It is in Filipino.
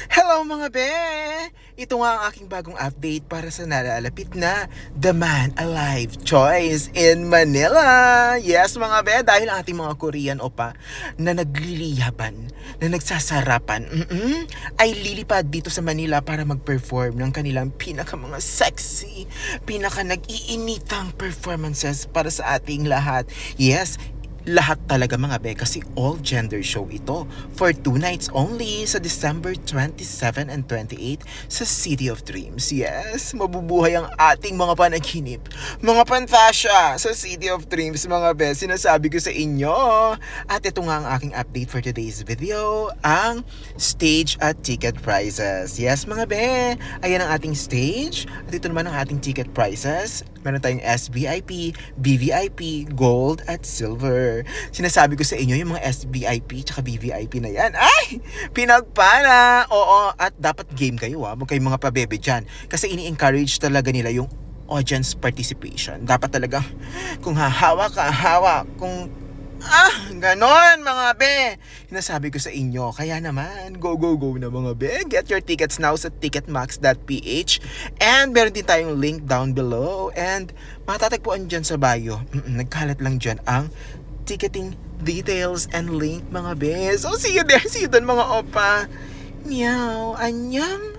Hello mga be! Ito nga ang aking bagong update para sa nalalapit na The Man Alive Choice in Manila. Yes mga be, dahil ang ating mga Korean opa na nagliliyaban, na nagsasarapan, ay lilipad dito sa Manila para mag-perform ng kanilang pinaka mga sexy, pinaka nag-iinitang performances para sa ating lahat. Yes, lahat talaga mga be, kasi all gender show ito for 2 nights only sa December 27 and 28 sa City of Dreams. Yes, mabubuhay ang ating mga panaginip, mga pantasya sa City of Dreams mga be, sinasabi ko sa inyo. At ito nga ang aking update for today's video, ang stage at ticket prices. Yes mga be, ayan ang ating stage at ito naman ang ating ticket prices. Meron tayong SVIP, VVIP, Gold at Silver. Sinasabi ko sa inyo, yung mga SVIP tsaka VVIP na yan, ay! Pinagpala! Oo, at dapat game kayo ha. Huwag kayong mga pabebe dyan. Kasi ini-encourage talaga nila yung audience participation. Dapat talaga, kung hahawa ka, hawa. Kung ganon mga be. Sinasabi ko sa inyo. Kaya naman, go na mga be. Get your tickets now sa ticketmax.ph. And meron din tayong link down below. And matatagpuan dyan sa bio. Nagkalat lang dyan ang ticketing details and link mga be. So see you there. See you dun mga opa. Meow. Annyeong.